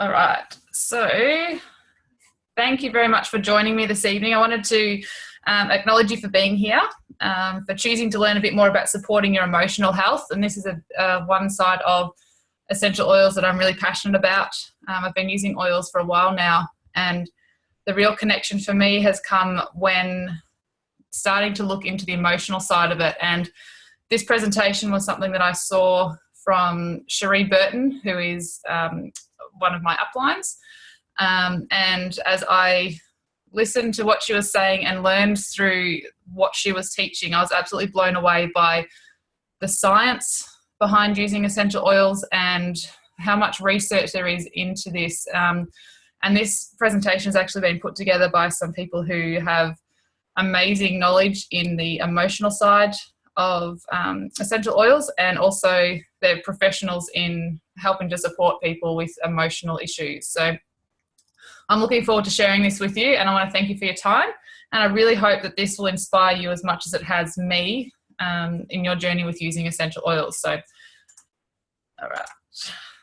All right. So thank you very much for joining me this evening. I wanted to acknowledge you for being here, for choosing to learn a bit more about supporting your emotional health. And this is one side of essential oils that I'm really passionate about. I've been using oils for a while now, and the real connection for me has come when starting to look into the emotional side of it. And this presentation was something that I saw from Cherie Burton, who is one of my uplines. And as I listened to what she was saying and learned through what she was teaching, I was absolutely blown away by the science behind using essential oils and how much research there is into this. And this presentation has actually been put together by some people who have amazing knowledge in the emotional side of essential oils, and also they're professionals in helping to support people with emotional issues. So I'm looking forward to sharing this with you, and I want to thank you for your time, and I really hope that this will inspire you as much as it has me in your journey with using essential oils. So, all right.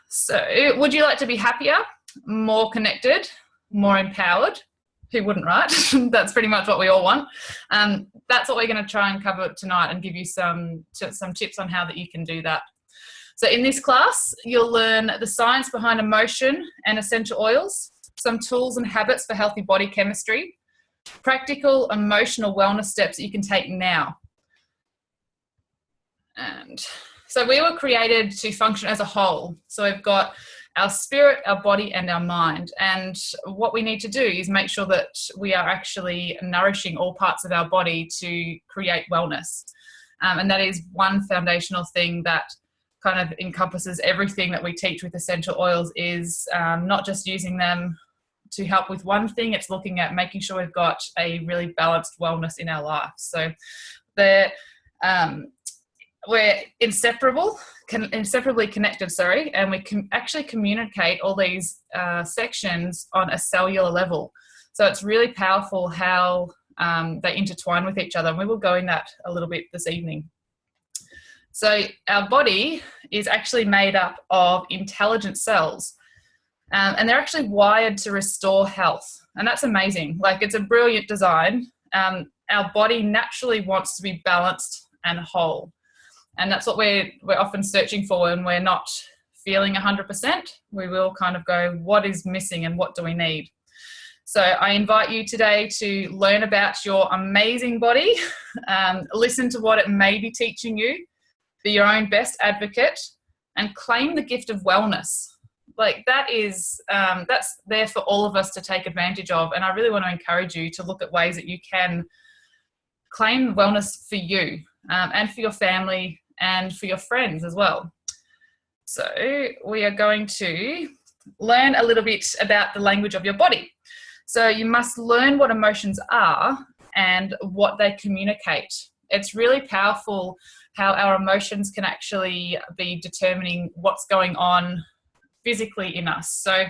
So would you like to be happier, more connected, more empowered? Who wouldn't, right? That's pretty much what we all want. That's what we're going to try and cover tonight, and give you some tips on how that you can do that. So in this class, you'll learn the science behind emotion and essential oils, some tools and habits for healthy body chemistry, practical emotional wellness steps that you can take now. And so we were created to function as a whole. So we've got our spirit, our body, and our mind. And what we need to do is make sure that we are actually nourishing all parts of our body to create wellness. And that is one foundational thing that kind of encompasses everything that we teach with essential oils, is not just using them to help with one thing, it's looking at making sure we've got a really balanced wellness in our life. So we're inseparably connected, and we can actually communicate all these sections on a cellular level. So it's really powerful how they intertwine with each other, and we will go in that a little bit this evening. So our body is actually made up of intelligent cells, and they're actually wired to restore health, and that's amazing. Like, it's a brilliant design. Our body naturally wants to be balanced and whole. And that's what we're often searching for when we're not feeling 100%. We will kind of go, what is missing and what do we need? So I invite you today to learn about your amazing body, listen to what it may be teaching you, be your own best advocate, and claim the gift of wellness. Like, that is, that's there for all of us to take advantage of. And I really want to encourage you to look at ways that you can claim wellness for you, and for your family, and for your friends as well. So we are going to learn a little bit about the language of your body. So you must learn what emotions are and what they communicate. It's really powerful how our emotions can actually be determining what's going on physically in us. So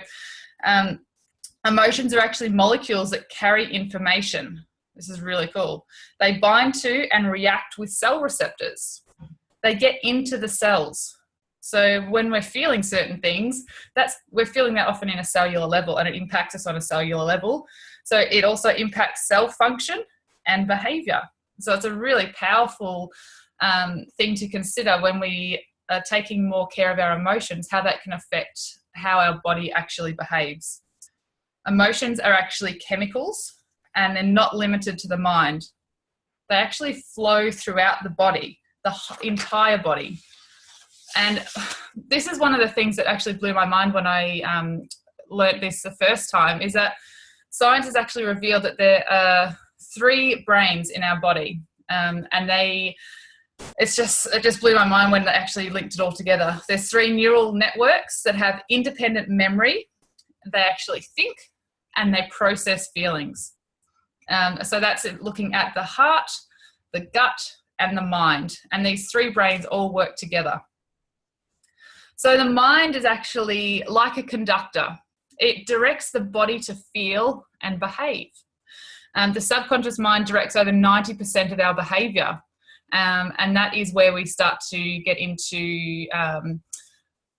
emotions are actually molecules that carry information. This is really cool. They bind to and react with cell receptors. They get into the cells. So when we're feeling certain things, we're feeling that often in a cellular level, and it impacts us on a cellular level. So it also impacts cell function and behavior. So it's a really powerful thing to consider when we are taking more care of our emotions, how that can affect how our body actually behaves. Emotions are actually chemicals, and they're not limited to the mind. They actually flow throughout the body, the entire body. And this is one of the things that actually blew my mind when I learnt this the first time, is that science has actually revealed that there are 3 brains in our body. And it just blew my mind when they actually linked it all together. There's 3 neural networks that have independent memory. They actually think, and they process feelings. So that's looking at the heart, the gut, and the mind. And these 3 brains all work together. So the mind is actually like a conductor. It directs the body to feel and behave. The subconscious mind directs over 90% of our behavior. And that is where we start to get into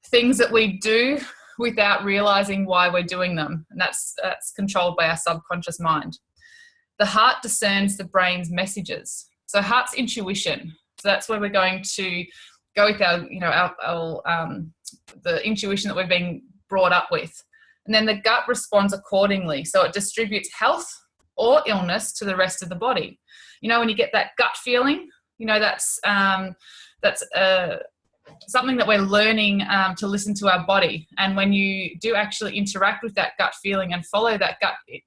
things that we do without realizing why we're doing them. And that's controlled by our subconscious mind. The heart discerns the brain's messages. So heart's intuition. So that's where we're going to go with our, the intuition that we've been brought up with. And then the gut responds accordingly. So it distributes health or illness to the rest of the body. When you get that gut feeling, that's something that we're learning to listen to our body. And when you do actually interact with that gut feeling and follow that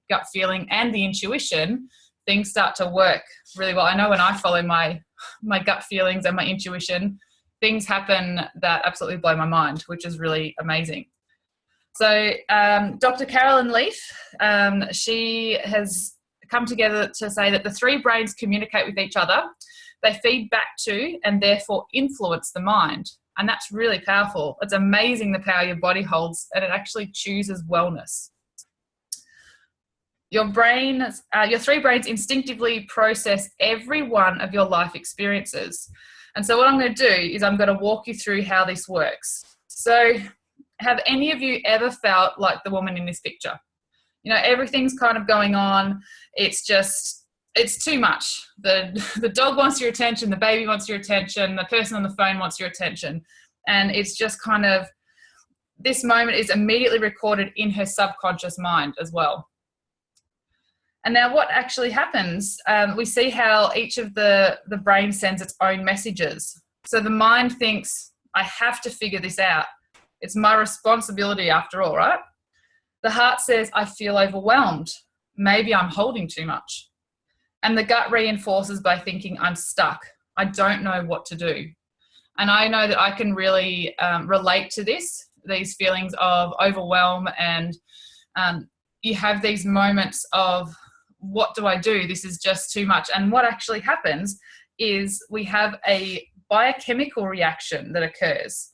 gut feeling and the intuition, things start to work really well. I know when I follow my gut feelings and my intuition, things happen that absolutely blow my mind, which is really amazing. So Dr. Carolyn Leaf, she has come together to say that the three brains communicate with each other. They feed back to and therefore influence the mind. And that's really powerful. It's amazing the power your body holds, and it actually chooses wellness. Your three brains instinctively process every one of your life experiences. And so what I'm going to do is I'm going to walk you through how this works. So have any of you ever felt like the woman in this picture? Everything's kind of going on. It's too much. The dog wants your attention, the baby wants your attention, the person on the phone wants your attention. And it's just kind of, this moment is immediately recorded in her subconscious mind as well. And now what actually happens, we see how each of the brain sends its own messages. So the mind thinks, I have to figure this out. It's my responsibility after all, right? The heart says, I feel overwhelmed. Maybe I'm holding too much. And the gut reinforces by thinking, I'm stuck. I don't know what to do. And I know that I can really relate to these feelings of overwhelm, and you have these moments of, what do I do? This is just too much. And what actually happens is we have a biochemical reaction that occurs.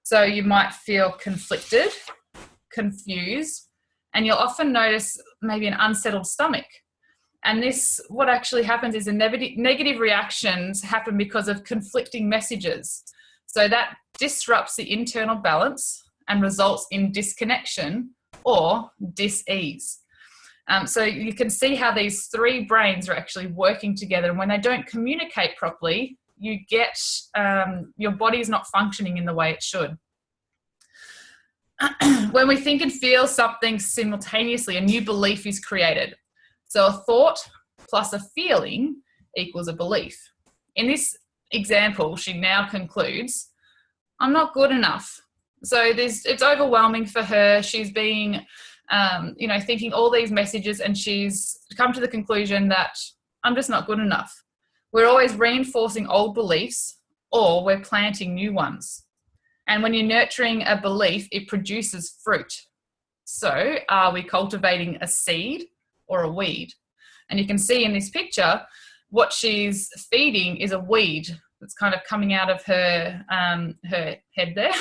So you might feel conflicted, confused, and you'll often notice maybe an unsettled stomach. And what actually happens is the negative reactions happen because of conflicting messages. So that disrupts the internal balance and results in disconnection or dis-ease. So you can see how these three brains are actually working together. And when they don't communicate properly, you get your body is not functioning in the way it should. When we think and feel something simultaneously, a new belief is created. So a thought plus a feeling equals a belief. In this example, she now concludes, I'm not good enough. So it's overwhelming for her. She's being, thinking all these messages, and she's come to the conclusion that I'm just not good enough. We're always reinforcing old beliefs, or we're planting new ones. And when you're nurturing a belief, it produces fruit. So are we cultivating a seed or a weed? And you can see in this picture, what she's feeding is a weed that's kind of coming out of her head there.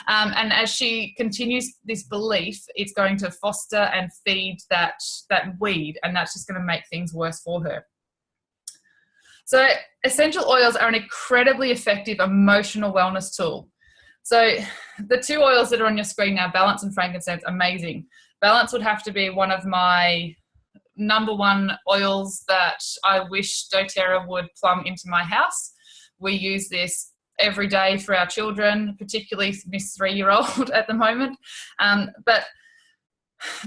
And as she continues this belief, it's going to foster and feed that weed, and that's just going to make things worse for her. So essential oils are an incredibly effective emotional wellness tool. So the two oils that are on your screen now, Balance and Frankincense, amazing. Balance would have to be one of my number one oils that I wish doTERRA would plumb into my house. We use this every day for our children, particularly Miss 3-year-old at the moment. But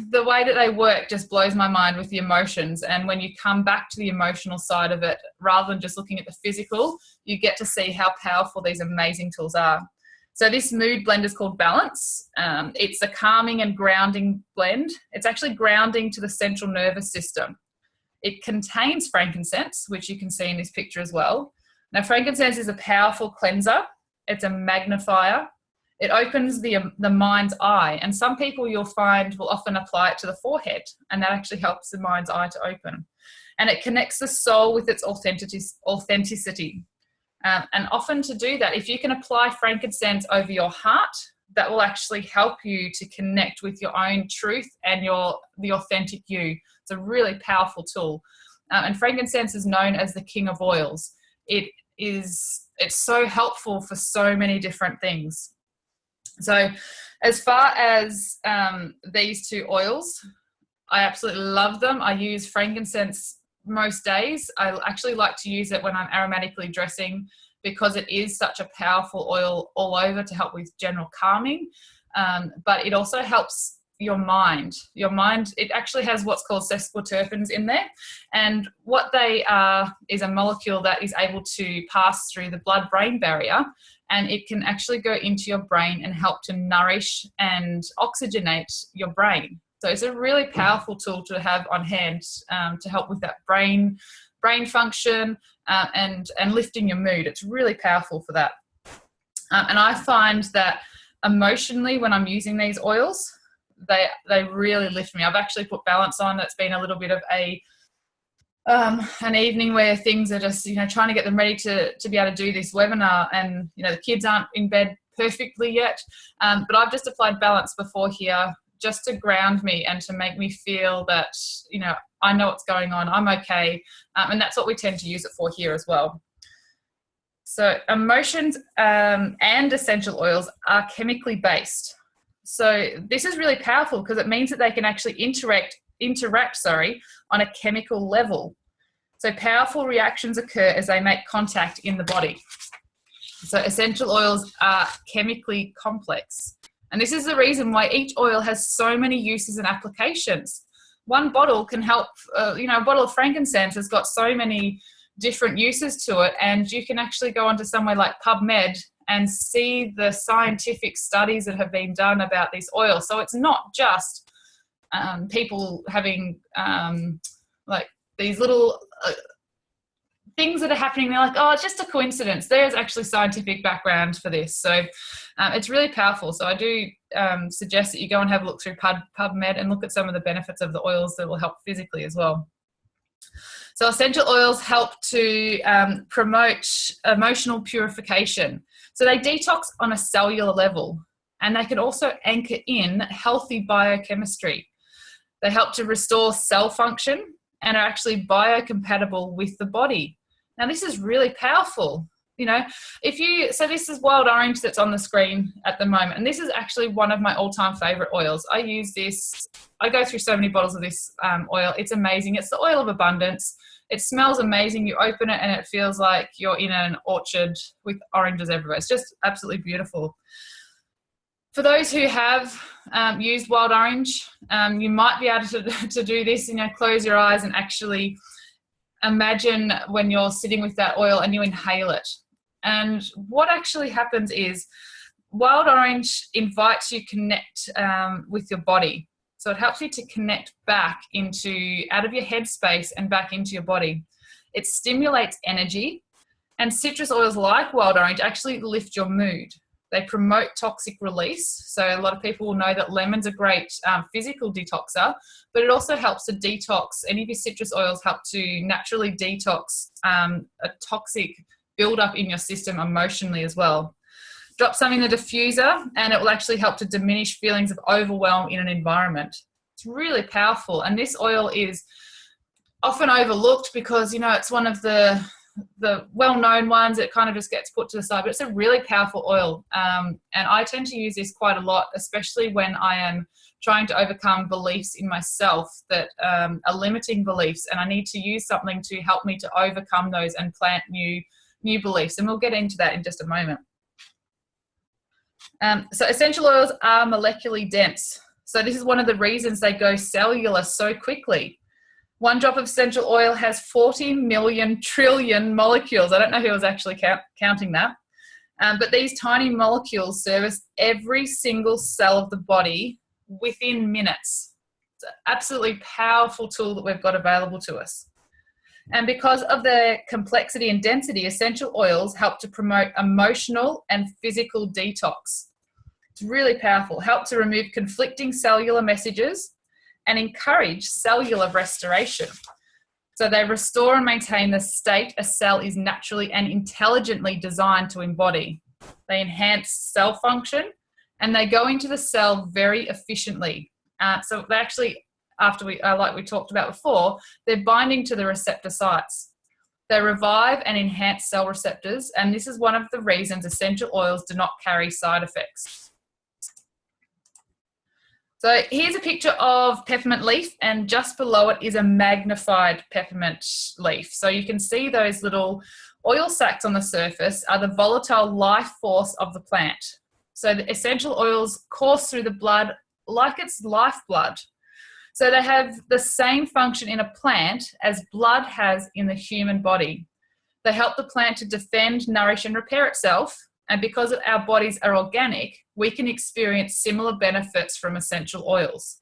the way that they work just blows my mind with the emotions. And when you come back to the emotional side of it, rather than just looking at the physical, you get to see how powerful these amazing tools are. So this mood blend is called Balance. It's a calming and grounding blend. It's actually grounding to the central nervous system. It contains frankincense, which you can see in this picture as well. Now, frankincense is a powerful cleanser. It's a magnifier. It opens the mind's eye. And some people you'll find will often apply it to the forehead, and that actually helps the mind's eye to open. And it connects the soul with its authenticity. And often to do that, if you can apply frankincense over your heart, that will actually help you to connect with your own truth and the authentic you. It's a really powerful tool. And frankincense is known as the king of oils. It's so helpful for so many different things. So as far as these two oils, I absolutely love them. I use frankincense most days. I actually like to use it when I'm aromatically dressing because it is such a powerful oil all over to help with general calming. But it also helps your mind. Your mind, it actually has what's called sesquiterpenes in there. And what they are is a molecule that is able to pass through the blood-brain barrier, and it can actually go into your brain and help to nourish and oxygenate your brain. So it's a really powerful tool to have on hand to help with that brain function and lifting your mood. It's really powerful for that. And I find that emotionally, when I'm using these oils, they really lift me. I've actually put balance on. It's been a little bit of an evening where things are just, trying to get them ready to be able to do this webinar, and the kids aren't in bed perfectly yet, but I've just applied balance before here just to ground me and to make me feel that I know what's going on, I'm okay, and that's what we tend to use it for here as well. So emotions and essential oils are chemically based. So this is really powerful because it means that they can actually interact on a chemical level. So powerful reactions occur as they make contact in the body. So essential oils are chemically complex. And this is the reason why each oil has so many uses and applications. One bottle can help, a bottle of frankincense has got so many different uses to it, and you can actually go onto somewhere like PubMed and see the scientific studies that have been done about this oil. So it's not just people having like these little things that are happening. They're like, oh, it's just a coincidence. There's actually scientific background for this. So it's really powerful. So I do suggest that you go and have a look through PubMed and look at some of the benefits of the oils that will help physically as well. So essential oils help to promote emotional purification. So they detox on a cellular level, and they can also anchor in healthy biochemistry. They help to restore cell function and are actually biocompatible with the body. Now, this is really powerful. So this is wild orange that's on the screen at the moment, and this is actually one of my all-time favorite oils. I use this, I go through so many bottles of this oil. It's amazing. It's the oil of abundance. It smells amazing. You open it and it feels like you're in an orchard with oranges everywhere. It's just absolutely beautiful. For those who have used wild orange, you might be able to do this, close your eyes and actually imagine when you're sitting with that oil and you inhale it. And what actually happens is wild orange invites you to connect with your body. So it helps you to connect back out of your headspace and back into your body. It stimulates energy, and citrus oils like wild orange actually lift your mood. They promote toxic release. So a lot of people will know that lemon's a great physical detoxer, but it also helps to detox. Any of your citrus oils help to naturally detox a toxic buildup in your system emotionally as well. Drop some in the diffuser and it will actually help to diminish feelings of overwhelm in an environment. It's really powerful. And this oil is often overlooked because, it's one of the well-known ones. It kind of just gets put to the side, but it's a really powerful oil. And I tend to use this quite a lot, especially when I am trying to overcome beliefs in myself that are limiting beliefs. And I need to use something to help me to overcome those and plant new beliefs. And we'll get into that in just a moment. So essential oils are molecularly dense. So this is one of the reasons they go cellular so quickly. One drop of essential oil has 40 million trillion molecules. I don't know who was actually counting that. But these tiny molecules service every single cell of the body within minutes. It's an absolutely powerful tool that we've got available to us. And because of their complexity and density, essential oils help to promote emotional and physical detox. It's really powerful. Help to remove conflicting cellular messages and encourage cellular restoration. So they restore and maintain the state a cell is naturally and intelligently designed to embody. They enhance cell function and they go into the cell very efficiently. So they actually, like we talked about before, they're binding to the receptor sites. They revive and enhance cell receptors, and this is one of the reasons essential oils do not carry side effects. So here's a picture of peppermint leaf, and just below it is a magnified peppermint leaf. So you can see those little oil sacs on the surface are the volatile life force of the plant. So the essential oils course through the blood like it's lifeblood. So they have the same function in a plant as blood has in the human body. They help the plant to defend, nourish, and repair itself. And because our bodies are organic, we can experience similar benefits from essential oils.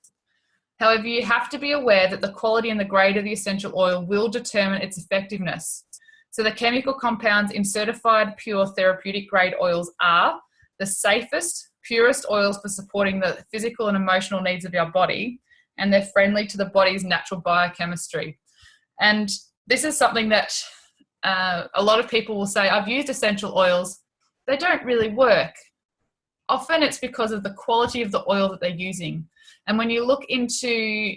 However, you have to be aware that the quality and the grade of the essential oil will determine its effectiveness. So the chemical compounds in certified pure therapeutic grade oils are the safest, purest oils for supporting the physical and emotional needs of our body, and they're friendly to the body's natural biochemistry. And this is something that a lot of people will say, I've used essential oils, they don't really work. Often it's because of the quality of the oil that they're using. And when you look into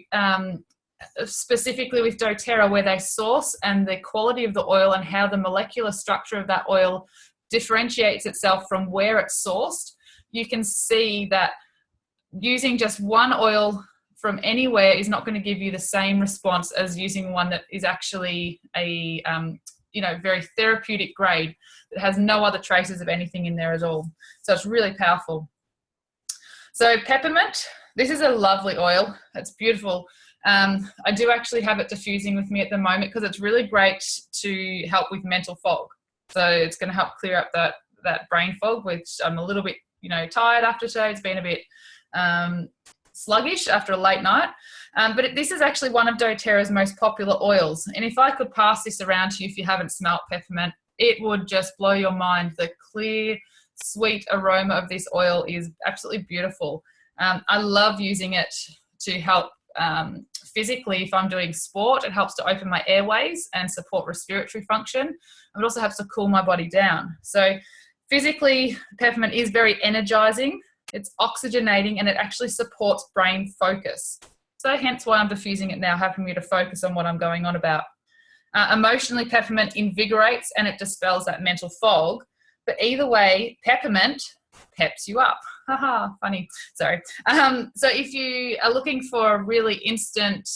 specifically with doTERRA, where they source and the quality of the oil and how the molecular structure of that oil differentiates itself from where it's sourced, you can see that using just one oil from anywhere is not going to give you the same response as using one that is actually a very therapeutic grade that has no other traces of anything in there at all. So it's really powerful. So peppermint, this is a lovely oil. It's beautiful. I do actually have it diffusing with me at the moment because it's really great to help with mental fog. So it's going to help clear up that brain fog, which I'm a little bit, tired after today. It's been a bit sluggish after a late night. But this is actually one of doTERRA's most popular oils. And if I could pass this around to you, if you haven't smelt peppermint, it would just blow your mind. The clear, sweet aroma of this oil is absolutely beautiful. I love using it to help physically. If I'm doing sport, it helps to open my airways and support respiratory function. It also helps to cool my body down. So physically, peppermint is very energizing. It's oxygenating, and it actually supports brain focus. So hence why I'm diffusing it now, helping me to focus on what I'm going on about. Emotionally, peppermint invigorates and it dispels that mental fog. But either way, peppermint peps you up. Haha, funny. Sorry. So if you are looking for a really instant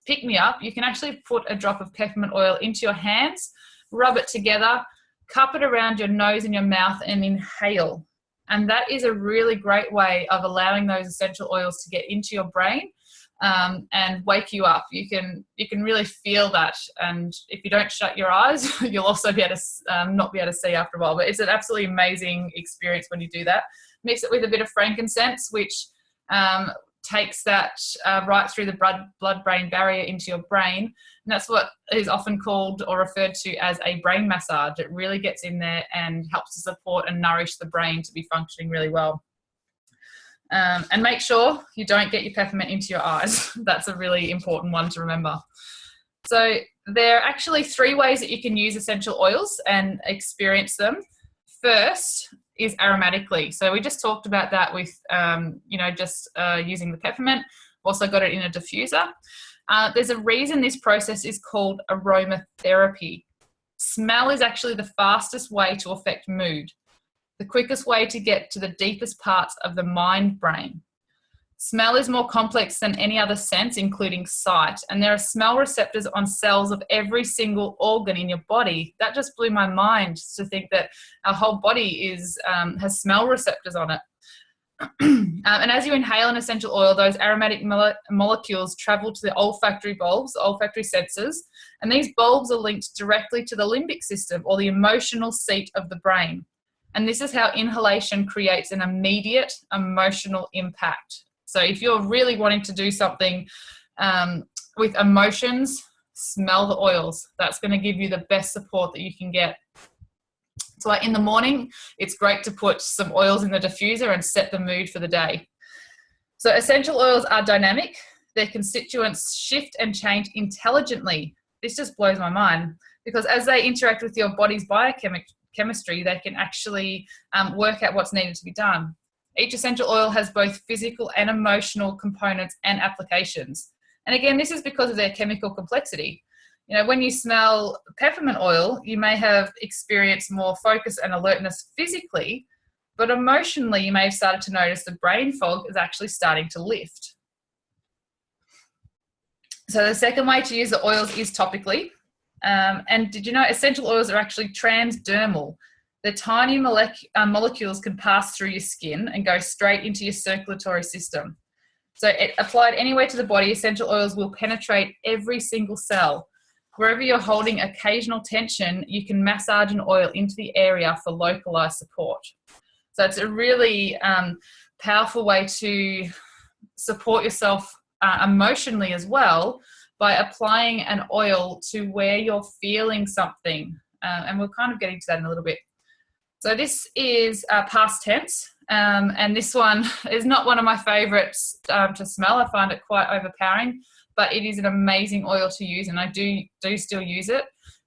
pick-me-up, you can actually put a drop of peppermint oil into your hands, rub it together, cup it around your nose and your mouth, and inhale. And that is a really great way of allowing those essential oils to get into your brain and wake you up. You can really feel that. And if you don't shut your eyes, you'll also be able to not be able to see after a while. But it's an absolutely amazing experience when you do that. Mix it with a bit of frankincense, which takes that right through the blood-brain barrier into your brain. And that's what is often called or referred to as a brain massage. It really gets in there and helps to support and nourish the brain to be functioning really well. And make sure you don't get your peppermint into your eyes. That's a really important one to remember. So there are actually 3 ways that you can use essential oils and experience them. First is aromatically. So we just talked about that with, using the peppermint. We've also got it in a diffuser. There's a reason this process is called aromatherapy. Smell is actually the fastest way to affect mood, the quickest way to get to the deepest parts of the mind brain. Smell is more complex than any other sense, including sight, and there are smell receptors on cells of every single organ in your body. That just blew my mind to think that our whole body has smell receptors on it. And as you inhale an essential oil, those aromatic molecules travel to the olfactory bulbs, olfactory sensors, and these bulbs are linked directly to the limbic system, or the emotional seat of the brain. And this is how inhalation creates an immediate emotional impact. So if you're really wanting to do something with emotions, smell the oils. That's going to give you the best support that you can get. So in the morning, it's great to put some oils in the diffuser and set the mood for the day. So essential oils are dynamic. Their constituents shift and change intelligently. This just blows my mind, because as they interact with your body's biochemistry, they can actually work out what's needed to be done. Each essential oil has both physical and emotional components and applications. And again, this is because of their chemical complexity. When you smell peppermint oil, you may have experienced more focus and alertness physically, But emotionally, you may have started to notice the brain fog is actually starting to lift. So the second way to use the oils is topically. And did you know essential oils are actually transdermal? The tiny molecules can pass through your skin and go straight into your circulatory system. So applied anywhere to the body, essential oils will penetrate every single cell. Wherever you're holding occasional tension, you can massage an oil into the area for localized support. So it's a really powerful way to support yourself emotionally as well, by applying an oil to where you're feeling something. And we'll kind of get into that in a little bit. So this is past tense. And this one is not one of my favorites to smell. I find it quite overpowering, but it is an amazing oil to use, and I do still use it.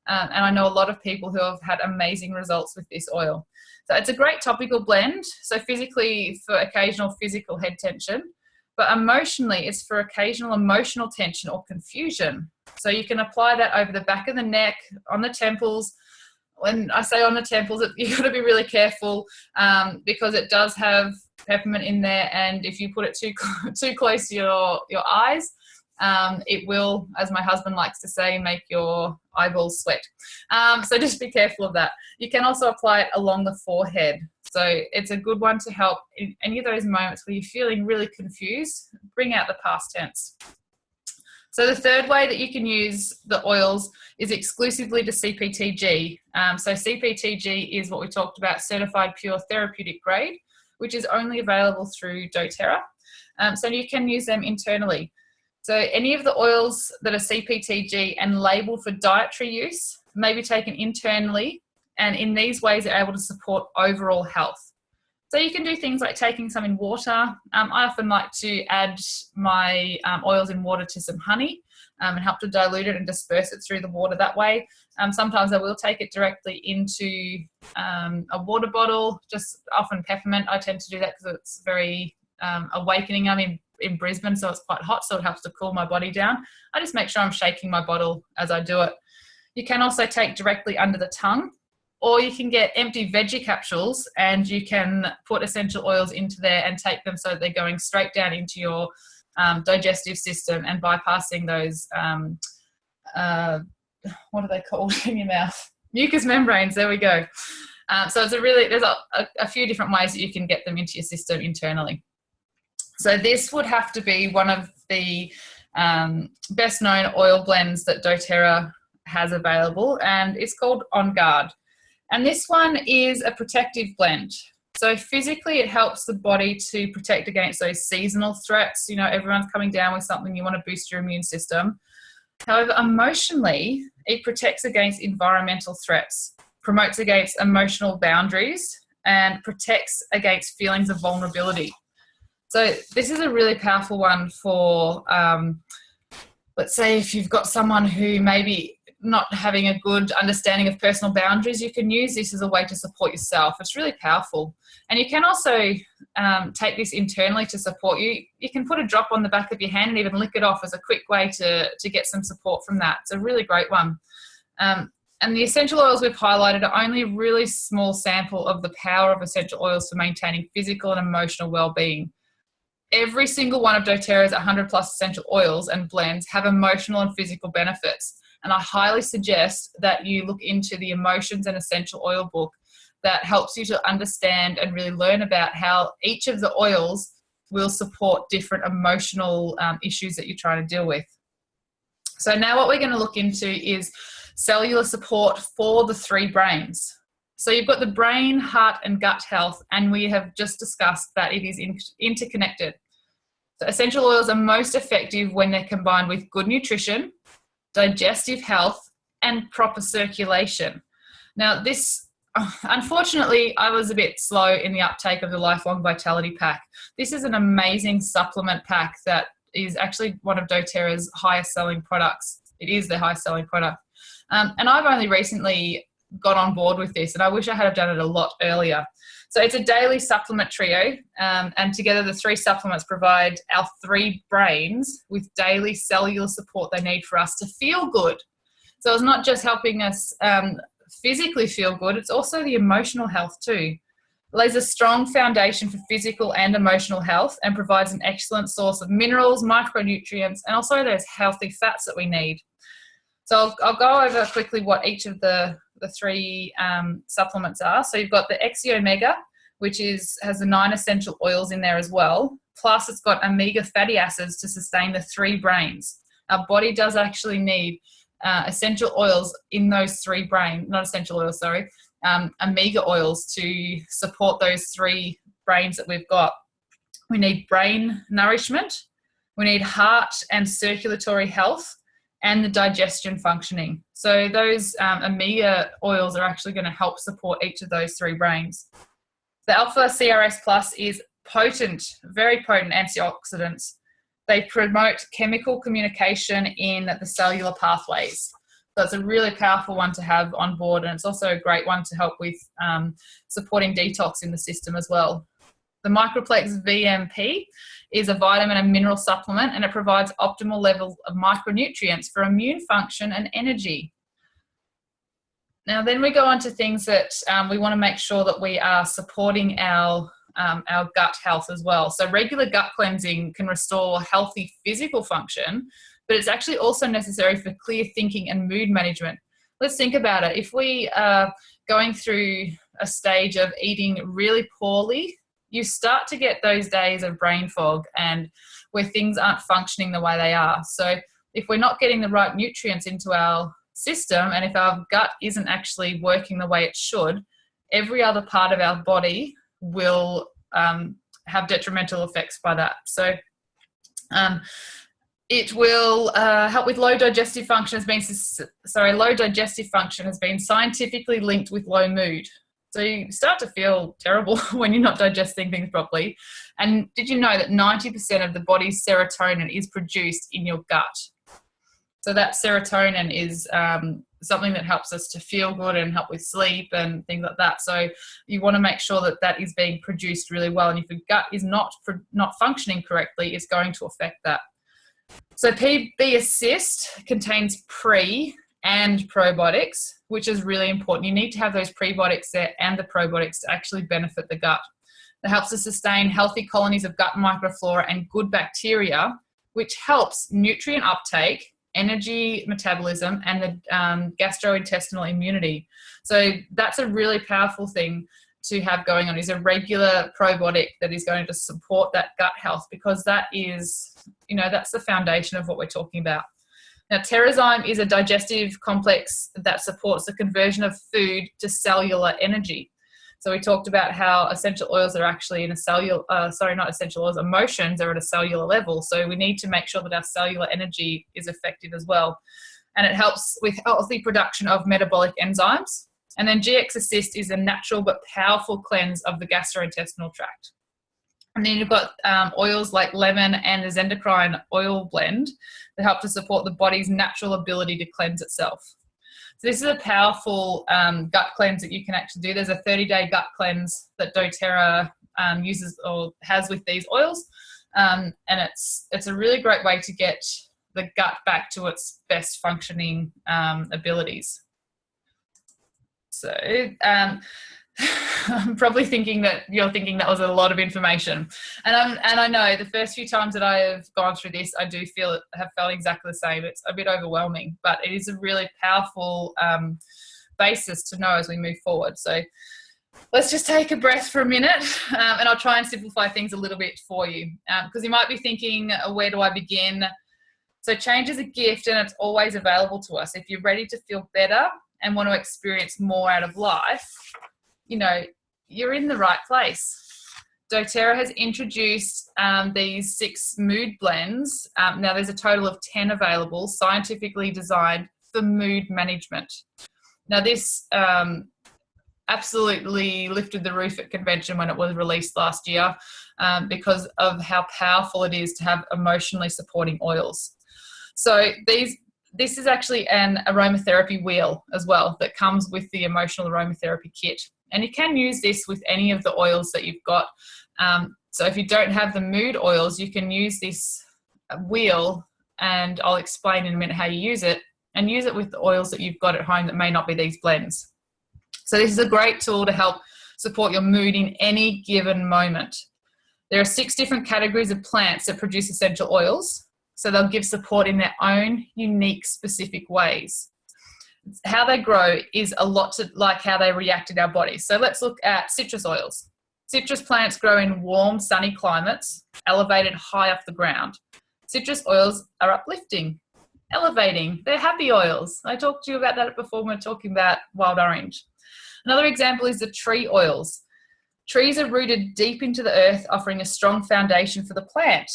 And I know a lot of people who have had amazing results with this oil. So it's a great topical blend. So physically, for occasional physical head tension, but emotionally, it's for occasional emotional tension or confusion. So you can apply that over the back of the neck, on the temples. When I say on the temples, you've got to be really careful because it does have peppermint in there, and if you put it too close to your eyes, it will, as my husband likes to say, make your eyeballs sweat. So just be careful of that. You can also apply it along the forehead. So it's a good one to help in any of those moments where you're feeling really confused. Bring out the past tense. So the third way that you can use the oils is exclusively to CPTG. So CPTG is what we talked about, certified pure therapeutic grade, which is only available through doTERRA. So you can use them internally. So any of the oils that are CPTG and labelled for dietary use may be taken internally, and in these ways are able to support overall health. So you can do things like taking some in water. I often like to add my oils in water to some honey and help to dilute it and disperse it through the water that way. Sometimes I will take it directly into a water bottle, just often peppermint. I tend to do that because it's very awakening. I'm in Brisbane, so it's quite hot, so it helps to cool my body down. I just make sure I'm shaking my bottle as I do it. You can also take directly under the tongue, or you can get empty veggie capsules and you can put essential oils into there and take them so that they're going straight down into your digestive system and bypassing those, what are they called in your mouth? Mucous membranes, there we go. So it's there's a few different ways that you can get them into your system internally. So this would have to be one of the best known oil blends that doTERRA has available, and it's called On Guard. And this one is a protective blend. So physically, it helps the body to protect against those seasonal threats. You know, everyone's coming down with something, you want to boost your immune system. However, emotionally, it protects against environmental threats, promotes against emotional boundaries, and protects against feelings of vulnerability. So this is a really powerful one for, let's say if you've got someone who maybe not having a good understanding of personal boundaries, you can use this as a way to support yourself. It's really powerful. And you can also take this internally to support you. You can put a drop on the back of your hand and even lick it off as a quick way to get some support from that. It's a really great one. And the essential oils we've highlighted are only a really small sample of the power of essential oils for maintaining physical and emotional well-being. Every single one of doTERRA's 100 plus essential oils and blends have emotional and physical benefits. And I highly suggest that you look into the Emotions and Essential Oil book that helps you to understand and really learn about how each of the oils will support different emotional issues that you're trying to deal with. So now what we're going to look into is cellular support for the three brains. So you've got the brain, heart, and gut health, and we have just discussed that it is interconnected. So essential oils are most effective when they're combined with good nutrition, digestive health, and proper circulation. Now this, unfortunately, I was a bit slow in the uptake of the Lifelong Vitality Pack. This is an amazing supplement pack that is actually one of doTERRA's highest selling products. It is their highest selling product. And I've only recently got on board with this, and I wish I had done it a lot earlier. So it's a daily supplement trio, and together the three supplements provide our three brains with daily cellular support they need for us to feel good. So it's not just helping us physically feel good, it's also the emotional health too. lays a strong foundation for physical and emotional health and provides an excellent source of minerals, micronutrients, and also those healthy fats that we need. So I'll go over quickly what each of the three supplements are. So you've got the Exi Omega, which has the 9 essential oils in there as well. Plus it's got omega fatty acids to sustain the 3 brains. Our body does actually need essential oils in those 3 brains, not essential oils, sorry, omega oils to support those 3 brains that we've got. We need brain nourishment, we need heart and circulatory health, and the digestion functioning. So those omega oils are actually going to help support each of those 3 brains. The Alpha CRS Plus is potent, very potent antioxidants. They promote chemical communication in the cellular pathways. So it's a really powerful one to have on board, and it's also a great one to help with supporting detox in the system as well. The Microplex VMP is a vitamin and mineral supplement, and it provides optimal levels of micronutrients for immune function and energy. Now then we go on to things that we want to make sure that we are supporting our gut health as well. So regular gut cleansing can restore healthy physical function, but it's actually also necessary for clear thinking and mood management. Let's think about it. If we are going through a stage of eating really poorly, you start to get those days of brain fog and where things aren't functioning the way they are. So if we're not getting the right nutrients into our system, and if our gut isn't actually working the way it should, every other part of our body will have detrimental effects by that. So it will help with low digestive function. Low digestive function has been scientifically linked with low mood. So you start to feel terrible when you're not digesting things properly. And did you know that 90% of the body's serotonin is produced in your gut? So that serotonin is something that helps us to feel good and help with sleep and things like that. So you want to make sure that that is being produced really well. And if your gut is not functioning correctly, it's going to affect that. So PB Assist contains pre and probiotics, which is really important. You need to have those prebiotics there and the probiotics to actually benefit the gut. It helps to sustain healthy colonies of gut microflora and good bacteria, which helps nutrient uptake, energy metabolism, and the gastrointestinal immunity. So that's a really powerful thing to have going on, is a regular probiotic that is going to support that gut health, because that is, that's the foundation of what we're talking about. Now, Terrazyme is a digestive complex that supports the conversion of food to cellular energy. So we talked about how essential oils are actually in a cellular, not essential oils, emotions are at a cellular level. So we need to make sure that our cellular energy is effective as well. And it helps with healthy production of metabolic enzymes. And then GX Assist is a natural but powerful cleanse of the gastrointestinal tract. And then you've got oils like lemon and the Zendocrine oil blend that help to support the body's natural ability to cleanse itself. So this is a powerful gut cleanse that you can actually do. There's a 30-day gut cleanse that doTERRA uses or has with these oils. And it's a really great way to get the gut back to its best functioning abilities. So I'm probably thinking that you're thinking that was a lot of information. And I know the first few times that I have gone through this, I do have felt exactly the same. It's a bit overwhelming, but it is a really powerful basis to know as we move forward. So let's just take a breath for a minute, and I'll try and simplify things a little bit for you, because you might be thinking, where do I begin? So change is a gift, and it's always available to us. If you're ready to feel better and want to experience more out of life, you're in the right place. doTERRA has introduced these 6 mood blends. Now there's a total of 10 available, scientifically designed for mood management. Now this absolutely lifted the roof at convention when it was released last year, because of how powerful it is to have emotionally supporting oils. So this is actually an aromatherapy wheel as well that comes with the emotional aromatherapy kit. And you can use this with any of the oils that you've got. So if you don't have the mood oils, you can use this wheel, and I'll explain in a minute how you use it, and use it with the oils that you've got at home that may not be these blends. So this is a great tool to help support your mood in any given moment. There are 6 different categories of plants that produce essential oils, so they'll give support in their own unique, specific ways. How they grow is a lot like how they react in our bodies. So let's look at citrus oils. Citrus plants grow in warm, sunny climates, elevated high off the ground. Citrus oils are uplifting, elevating. They're happy oils. I talked to you about that before when we were talking about wild orange. Another example is the tree oils. Trees are rooted deep into the earth, offering a strong foundation for the plant.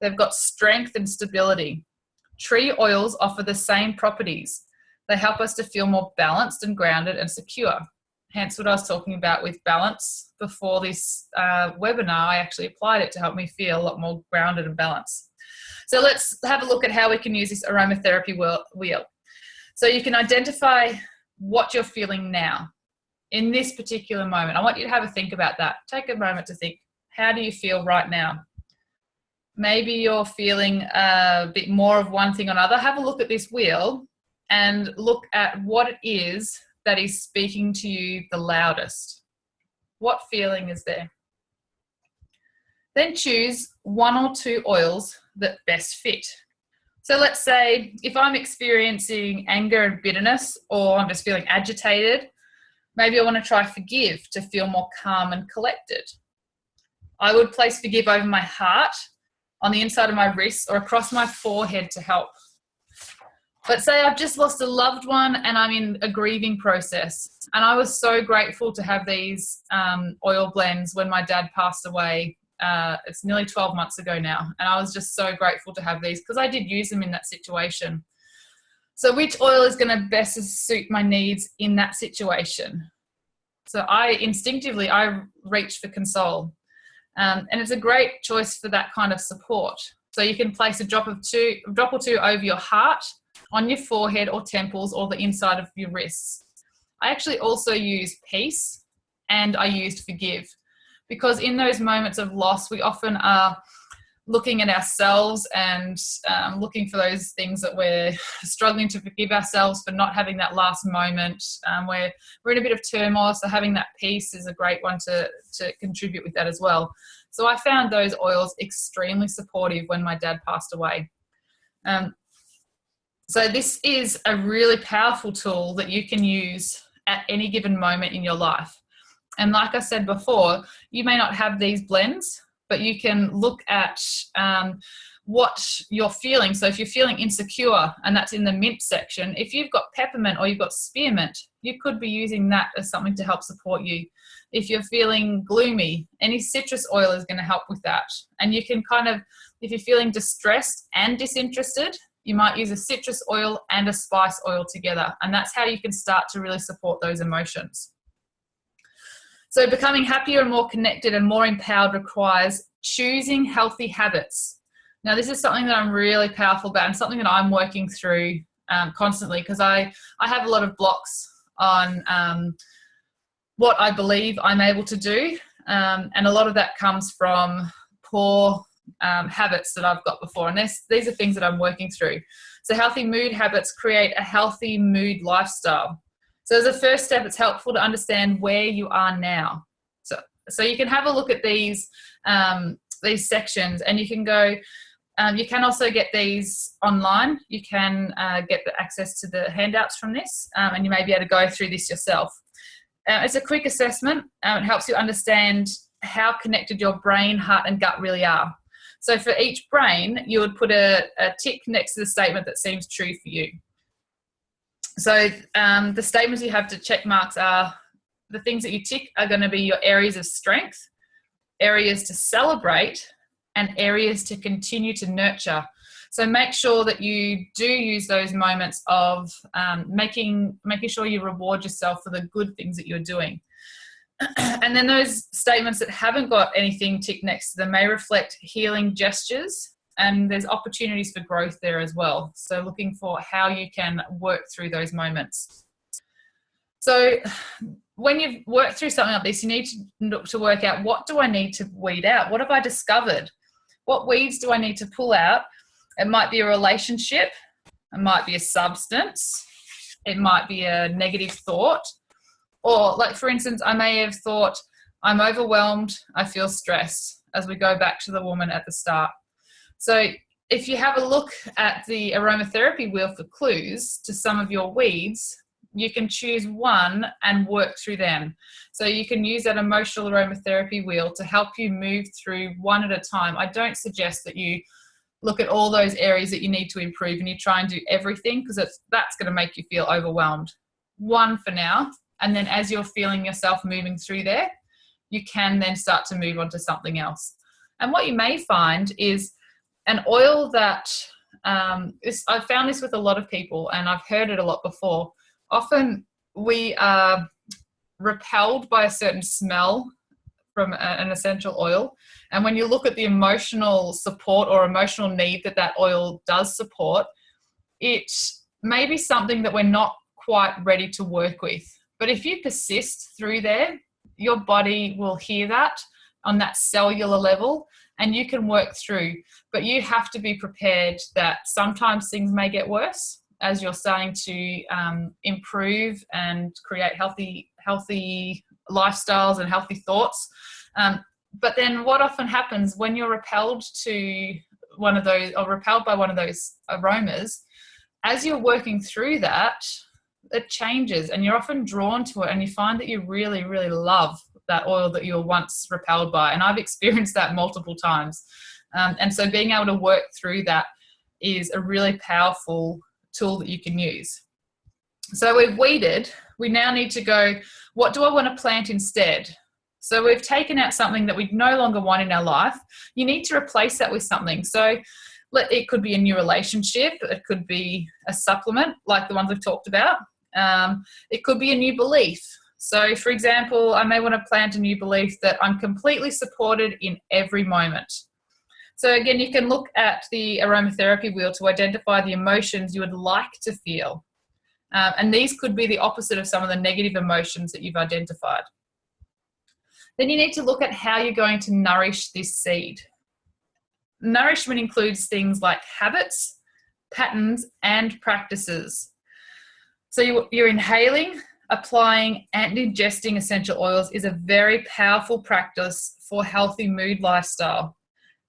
They've got strength and stability. Tree oils offer the same properties. They help us to feel more balanced and grounded and secure. Hence what I was talking about with balance before this webinar. I actually applied it to help me feel a lot more grounded and balanced. So let's have a look at how we can use this aromatherapy wheel. So you can identify what you're feeling now in this particular moment. I want you to have a think about that. Take a moment to think, how do you feel right now? Maybe you're feeling a bit more of one thing or another. Have a look at this wheel and look at what it is that is speaking to you the loudest. What feeling is there? Then choose 1 or 2 oils that best fit. So let's say if I'm experiencing anger and bitterness, or I'm just feeling agitated, maybe I want to try Forgive to feel more calm and collected. I would place Forgive over my heart, on the inside of my wrists, or across my forehead to help. But say I've just lost a loved one and I'm in a grieving process. And I was so grateful to have these oil blends when my dad passed away. It's nearly 12 months ago now. And I was just so grateful to have these because I did use them in that situation. So which oil is going to best suit my needs in that situation? So I instinctively reach for Console. And it's a great choice for that kind of support. So you can place a drop or two over your heart, on your forehead or temples, or the inside of your wrists. I actually also use Peace, and I used Forgive, because in those moments of loss, we often are looking at ourselves and looking for those things that we're struggling to forgive ourselves for not having that last moment, where we're in a bit of turmoil. So having that peace is a great one to contribute with that as well. So I found those oils extremely supportive when my dad passed away. So this is a really powerful tool that you can use at any given moment in your life. And like I said before, you may not have these blends, but you can look at what you're feeling. So if you're feeling insecure, and that's in the mint section, if you've got peppermint or you've got spearmint, you could be using that as something to help support you. If you're feeling gloomy, any citrus oil is going to help with that. And you can kind of, if you're feeling distressed and disinterested, you might use a citrus oil and a spice oil together. And that's how you can start to really support those emotions. So becoming happier and more connected and more empowered requires choosing healthy habits. Now, this is something that I'm really powerful about and something that I'm working through constantly, because I have a lot of blocks on what I believe I'm able to do. And a lot of that comes from poor habits that I've got before. And these are things that I'm working through. So healthy mood habits create a healthy mood lifestyle. So as a first step, it's helpful to understand where you are now. So you can have a look at these sections, and you can go, you can also get these online. You can get the access to the handouts from this, and you may be able to go through this yourself. It's a quick assessment. It helps you understand how connected your brain, heart, and gut really are. So for each brain, you would put a tick next to the statement that seems true for you. So the statements you have to check marks are the things that you tick are going to be your areas of strength, areas to celebrate, and areas to continue to nurture. So make sure that you do use those moments of making sure you reward yourself for the good things that you're doing. And then those statements that haven't got anything ticked next to them may reflect healing gestures, and there's opportunities for growth there as well. So looking for how you can work through those moments. So when you've worked through something like this, you need to work out, what do I need to weed out? What have I discovered? What weeds do I need to pull out? It might be a relationship. It might be a substance. It might be a negative thought. Or like, for instance, I may have thought, I'm overwhelmed, I feel stressed, as we go back to the woman at the start. So if you have a look at the aromatherapy wheel for clues to some of your weeds, you can choose one and work through them. So you can use that emotional aromatherapy wheel to help you move through one at a time. I don't suggest that you look at all those areas that you need to improve and you try and do everything, because that's going to make you feel overwhelmed. One for now, and then as you're feeling yourself moving through there, you can then start to move on to something else. And what you may find is an oil that, I've found this with a lot of people and I've heard it a lot before. Often we are repelled by a certain smell from an essential oil. And when you look at the emotional support or emotional need that that oil does support, it may be something that we're not quite ready to work with. But if you persist through there, your body will hear that on that cellular level and you can work through. But you have to be prepared that sometimes things may get worse as you're starting to improve and create healthy lifestyles and healthy thoughts. But then what often happens when you're repelled to one of those, or repelled by one of those aromas, as you're working through that, it changes and you're often drawn to it and you find that you really, really love that oil that you were once repelled by. And I've experienced that multiple times. And so being able to work through that is a really powerful tool that you can use. So we've weeded. We now need to go, what do I want to plant instead? So we've taken out something that we no longer want in our life. You need to replace that with something. So it could be a new relationship. It could be a supplement like the ones we've talked about. It could be a new belief. So for example, I may want to plant a new belief that I'm completely supported in every moment. So again, you can look at the aromatherapy wheel to identify the emotions you would like to feel. And these could be the opposite of some of the negative emotions that you've identified. Then you need to look at how you're going to nourish this seed. Nourishment includes things like habits, patterns, and practices. So you're inhaling, applying, and ingesting essential oils is a very powerful practice for healthy mood lifestyle.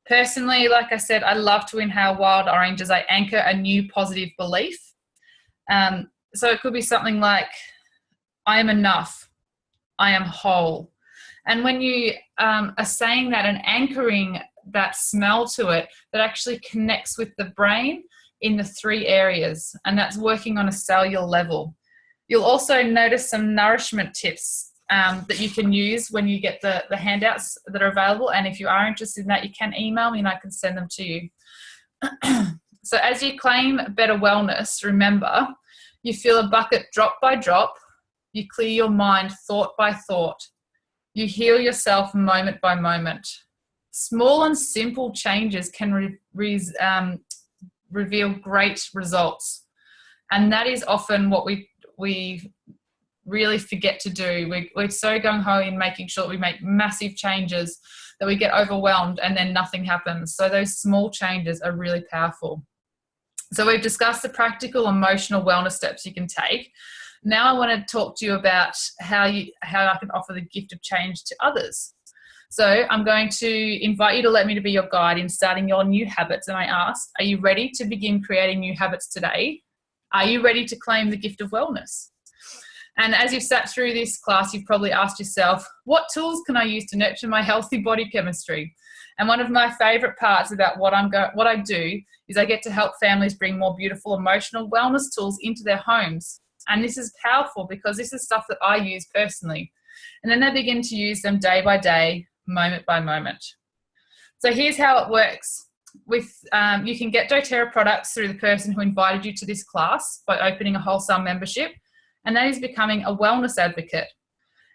Personally, like I said, I love to inhale wild orange as I anchor a new positive belief. So it could be something like, I am enough, I am whole. And when you are saying that and anchoring that smell to it, that actually connects with the brain in the 3 areas, and that's working on a cellular level. You'll also notice some nourishment tips that you can use when you get the handouts that are available. And if you are interested in that, you can email me and I can send them to you. So as you claim better wellness, remember, you fill a bucket drop by drop, you clear your mind thought by thought, you heal yourself moment by moment. Small and simple changes can reveal great results. And that is often what we really forget to do. We're so gung-ho in making sure that we make massive changes that we get overwhelmed and then nothing happens. So those small changes are really powerful. So we've discussed the practical emotional wellness steps you can take. Now I want to talk to you about how I can offer the gift of change to others. So I'm going to invite you to let me to be your guide in starting your new habits. And I ask, are you ready to begin creating new habits today? Are you ready to claim the gift of wellness? And as you've sat through this class, you've probably asked yourself, what tools can I use to nurture my healthy body chemistry? And one of my favorite parts about what I do is I get to help families bring more beautiful emotional wellness tools into their homes. And this is powerful because this is stuff that I use personally. And then they begin to use them day by day, moment by moment. So here's how it works. You can get doTERRA products through the person who invited you to this class by opening a wholesale membership, and that is becoming a wellness advocate.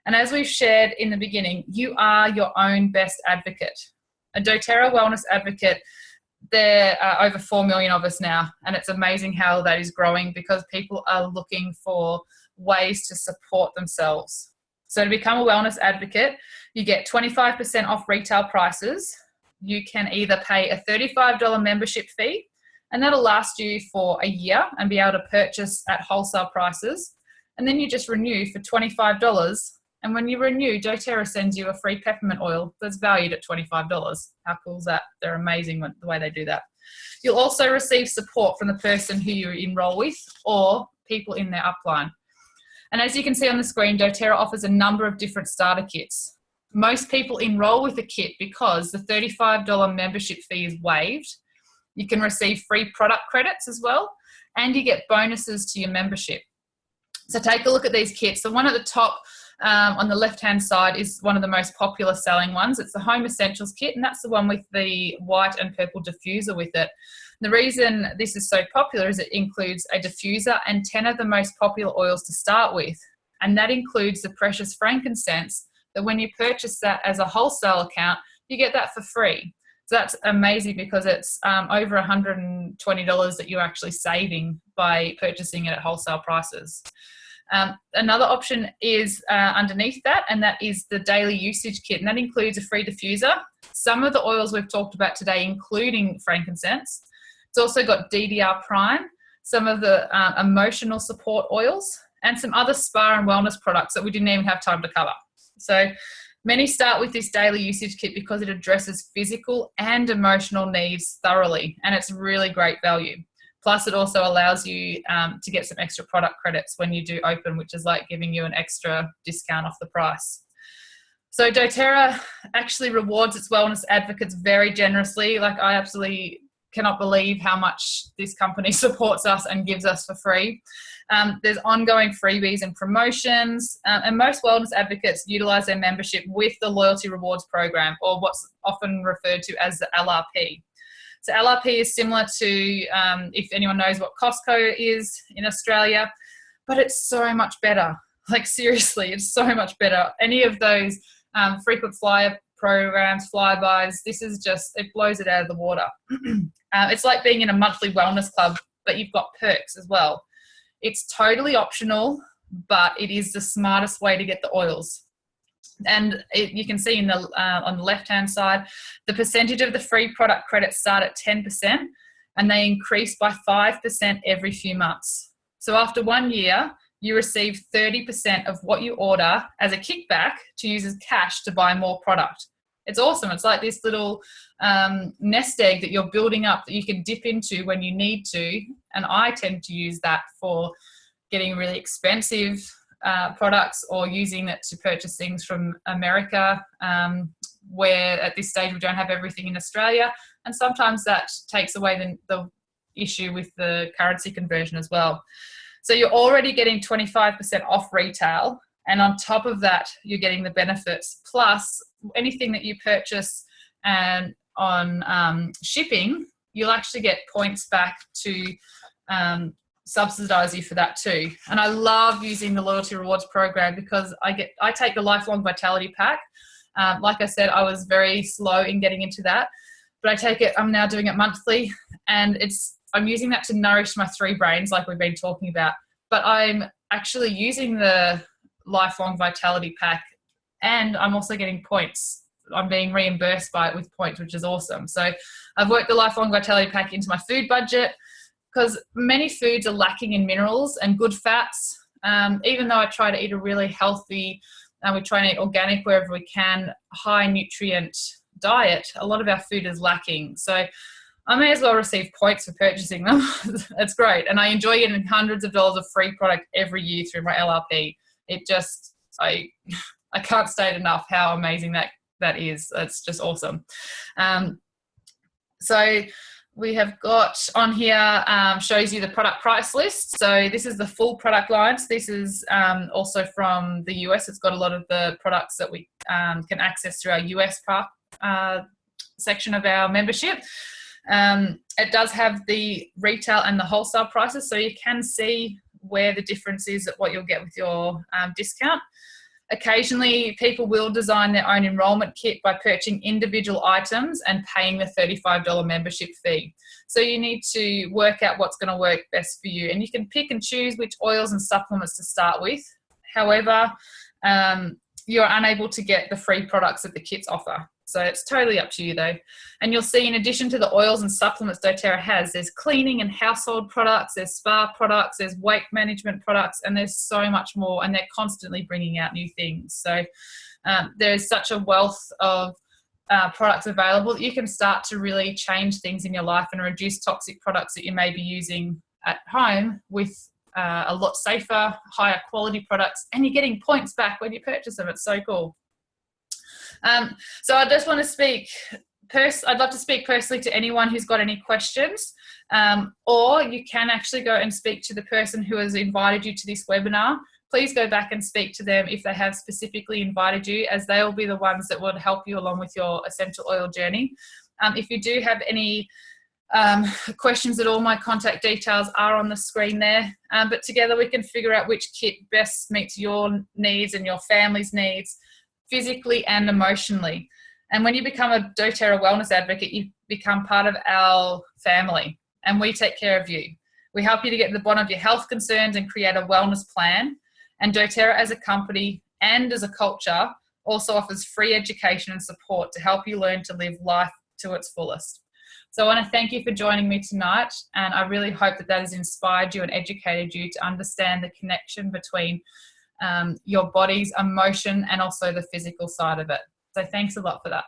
And as we've shared in the beginning, you are your own best advocate. A doTERRA wellness advocate, there are over 4 million of us now, and it's amazing how that is growing because people are looking for ways to support themselves. So to become a wellness advocate, you get 25% off retail prices. You can either pay a $35 membership fee, and that'll last you for a year and be able to purchase at wholesale prices. and then you just renew for $25. And when you renew, doTERRA sends you a free peppermint oil that's valued at $25. How cool is that? They're amazing the way they do that. You'll also receive support from the person who you enroll with or people in their upline. And as you can see on the screen, doTERRA offers a number of different starter kits. Most people enroll with a kit because the $35 membership fee is waived. You can receive free product credits as well, and you get bonuses to your membership. So take a look at these kits. The one at the top on the left-hand side is one of the most popular selling ones. It's the Home Essentials kit, and that's the one with the white and purple diffuser with it. The reason this is so popular is it includes a diffuser and 10 of the most popular oils to start with. And that includes the precious frankincense, that when you purchase that as a wholesale account, you get that for free. So that's amazing because it's over $120 that you're actually saving by purchasing it at wholesale prices. Another option is underneath that, and that is the daily usage kit, and that includes a free diffuser, some of the oils we've talked about today, including frankincense. It's also got DDR Prime, some of the emotional support oils, and some other spa and wellness products that we didn't even have time to cover. So many start with this daily usage kit because it addresses physical and emotional needs thoroughly, and it's really great value. Plus, it also allows you to get some extra product credits when you do open, which is like giving you an extra discount off the price. So doTERRA actually rewards its wellness advocates very generously. Like, I absolutely cannot believe how much this company supports us and gives us for free. There's ongoing freebies and promotions, and most wellness advocates utilize their membership with the Loyalty Rewards program, or what's often referred to as the LRP. So LRP is similar to, if anyone knows what Costco is in Australia, but it's so much better. Like, seriously, it's so much better. Any of those frequent flyer programs, flybys, this is just, it blows it out of the water. It's like being in a monthly wellness club, but you've got perks as well. It's totally optional, but it is the smartest way to get the oils. And you can see in the on the left-hand side, the percentage of the free product credits start at 10%, and they increase by 5% every few months. So after 1 year, you receive 30% of what you order as a kickback to use as cash to buy more product. It's awesome. It's like this little nest egg that you're building up that you can dip into when you need to. And I tend to use that for getting really expensive products, or using it to purchase things from America, where at this stage we don't have everything in Australia. And sometimes that takes away the issue with the currency conversion as well. So you're already getting 25% off retail. And on top of that, you're getting the benefits. Plus, anything that you purchase and on shipping, you'll actually get points back to subsidize you for that too. And I love using the Loyalty Rewards program because I take the Lifelong Vitality Pack. Like I said, I was very slow in getting into that, but I take it, I'm now doing it monthly, and I'm using that to nourish my 3 brains like we've been talking about. But I'm actually using the Lifelong Vitality Pack, and I'm also getting points. I'm being reimbursed by it with points, which is awesome. So I've worked the Lifelong Vitality Pack into my food budget, because many foods are lacking in minerals and good fats. Even though I try to eat a really healthy, we try and eat organic wherever we can, high nutrient diet, a lot of our food is lacking. So I may as well receive points for purchasing them. It's great. And I enjoy getting hundreds of dollars of free product every year through my LRP. It just, I can't state enough how amazing that is. It's just awesome. So we have got on here, shows you the product price list. So this is the full product lines. This is also from the US. It's got a lot of the products that we can access through our US section of our membership. It does have the retail and the wholesale prices, so you can see where the difference is at what you'll get with your discount. Occasionally, people will design their own enrollment kit by purchasing individual items and paying the $35 membership fee. So you need to work out what's going to work best for you, and you can pick and choose which oils and supplements to start with. However, you're unable to get the free products that the kits offer. So it's totally up to you though. And you'll see, in addition to the oils and supplements doTERRA has, there's cleaning and household products, there's spa products, there's weight management products, and there's so much more, and they're constantly bringing out new things. So there's such a wealth of products available that you can start to really change things in your life and reduce toxic products that you may be using at home with a lot safer, higher quality products, and you're getting points back when you purchase them. It's so cool. So I just want to speak, I'd love to speak personally to anyone who's got any questions, or you can actually go and speak to the person who has invited you to this webinar. Please go back and speak to them if they have specifically invited you, as they will be the ones that would help you along with your essential oil journey. If you do have any questions at all, my contact details are on the screen there. But together we can figure out which kit best meets your needs and your family's needs, physically and emotionally. And when you become a doTERRA wellness advocate, you become part of our family, and we take care of you. We help you to get to the bottom of your health concerns and create a wellness plan. And doTERRA as a company and as a culture also offers free education and support to help you learn to live life to its fullest. So I want to thank you for joining me tonight, and I really hope that that has inspired you and educated you to understand the connection between your body's emotion and also the physical side of it. So thanks a lot for that.